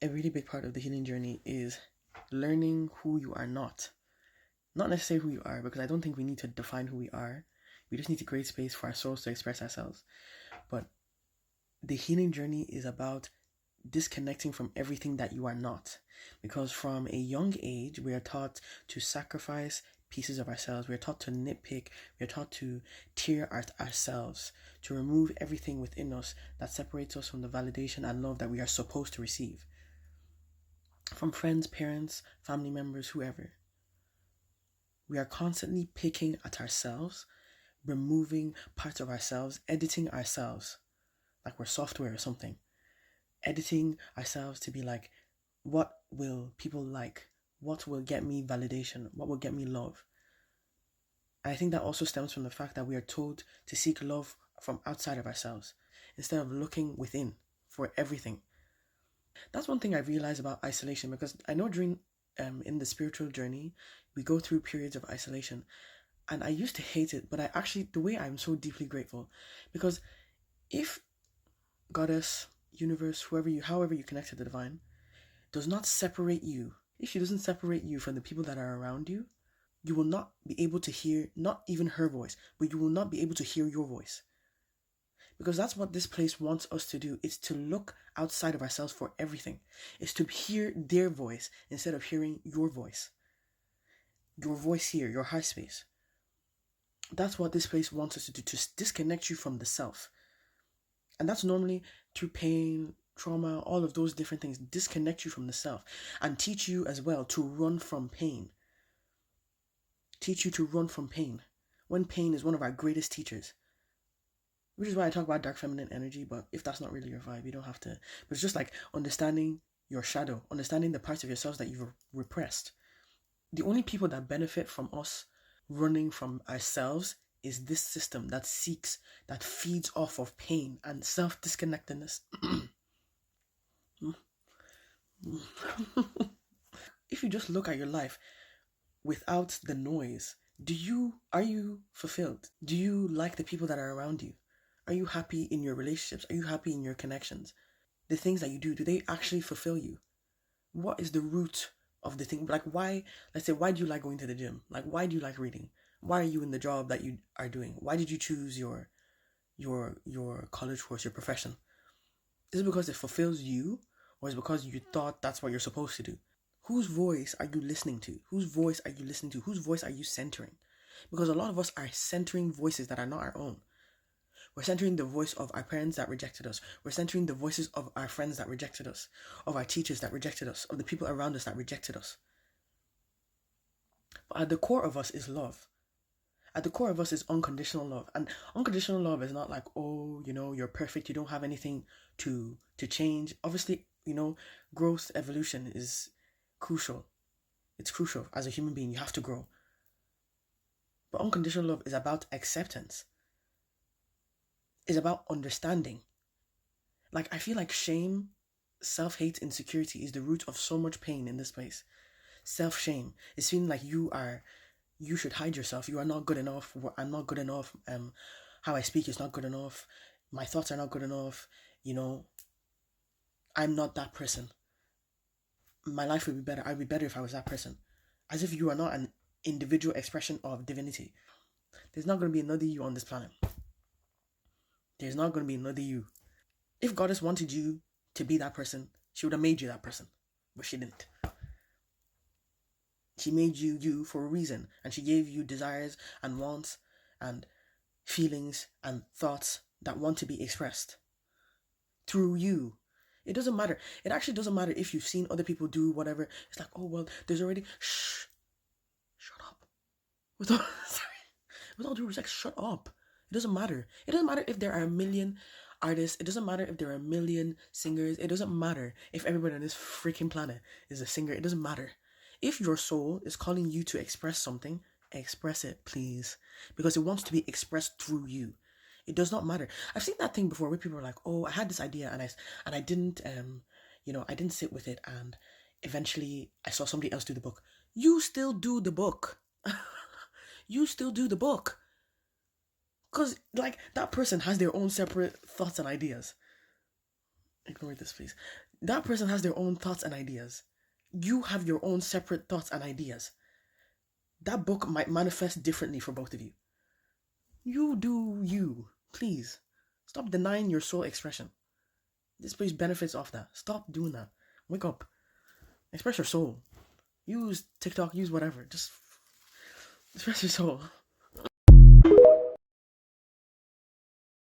a really big part of the healing journey is learning who you are not. Not necessarily who you are, because I don't think we need to define who we are. We just need to create space for our souls to express ourselves. But the healing journey is about disconnecting from everything that you are not. Because from a young age, we are taught to sacrifice pieces of ourselves. We are taught to nitpick. We are taught to tear at ourselves, to remove everything within us that separates us from the validation and love that we are supposed to receive. From friends, parents, family members, whoever. We are constantly picking at ourselves, removing parts of ourselves, editing ourselves like we're software or something. Editing ourselves to be like, what will people like? What will get me validation? What will get me love? And I think that also stems from the fact that we are told to seek love from outside of ourselves instead of looking within for everything. That's one thing I realized about isolation, because I know during in the spiritual journey, we go through periods of isolation, and I used to hate it, but the way I'm so deeply grateful, because if Goddess, universe, however you connect to the divine, does not separate you, if she doesn't separate you from the people that are around you, you will not be able to hear, not even her voice, but you will not be able to hear your voice. Because that's what this place wants us to do. It's to look outside of ourselves for everything. It's to hear their voice instead of hearing your voice. Your voice here, your heartspace. That's what this place wants us to do, to disconnect you from the self. And that's normally through pain, trauma, all of those different things. Disconnect you from the self and teach you as well to run from pain. Teach you to run from pain, when pain is one of our greatest teachers. Which is why I talk about dark feminine energy, but if that's not really your vibe, you don't have to. But it's just like understanding your shadow, understanding the parts of yourselves that you've repressed. The only people that benefit from us running from ourselves is this system that feeds off of pain and self-disconnectedness. If you just look at your life without the noise, are you fulfilled? Do you like the people that are around you? Are you happy in your relationships? Are you happy in your connections? The things that you do they actually fulfill you? What is the root of the thing? Like, why do you like going to the gym? Like, why do you like reading? Why are you in the job that you are doing? Why did you choose your college course, your profession? Is it because it fulfills you, or is it because you thought that's what you're supposed to do? Whose voice are you listening to? Whose voice are you listening to? Whose voice are you centering? Because a lot of us are centering voices that are not our own. We're centering the voice of our parents that rejected us. We're centering the voices of our friends that rejected us, of our teachers that rejected us, of the people around us that rejected us. But at the core of us is love. At the core of us is unconditional love. And unconditional love is not like, oh, you're perfect, you don't have anything to change. Obviously, growth, evolution is crucial. It's crucial. As a human being, you have to grow. But unconditional love is about acceptance. It's about understanding. Like, I feel like shame, self-hate, insecurity is the root of so much pain in this place. Self-shame is feeling like you should hide yourself. You are not good enough. I'm not good enough. How I speak is not good enough. My thoughts are not good enough. I'm not that person. My life would be better. I'd be better if I was that person. As if you are not an individual expression of divinity. There's not going to be another you on this planet. There's not going to be another you. If Goddess wanted you to be that person, she would have made you that person. But she didn't. She made you for a reason. And she gave you desires and wants and feelings and thoughts that want to be expressed through you. It doesn't matter. It actually doesn't matter if you've seen other people do whatever. It's like, oh, well, there's already... Shut up. With all due respect, shut up. It doesn't matter. It doesn't matter if there are a million artists. It doesn't matter if there are a million singers. It doesn't matter if everybody on this freaking planet is a singer. It doesn't matter. If your soul is calling you to express something, express it, please. Because it wants to be expressed through you. It does not matter. I've seen that thing before where people are like, oh, I had this idea and I didn't I didn't sit with it, and eventually I saw somebody else do the book. You still do the book. You still do the book. Because, like, that person has their own separate thoughts and ideas. Ignore this, please. That person has their own thoughts and ideas. You have your own separate thoughts and ideas. That book might manifest differently for both of you. You do you. Please. Stop denying your soul expression. This place benefits off that. Stop doing that. Wake up. Express your soul. Use TikTok, use whatever. Just express your soul.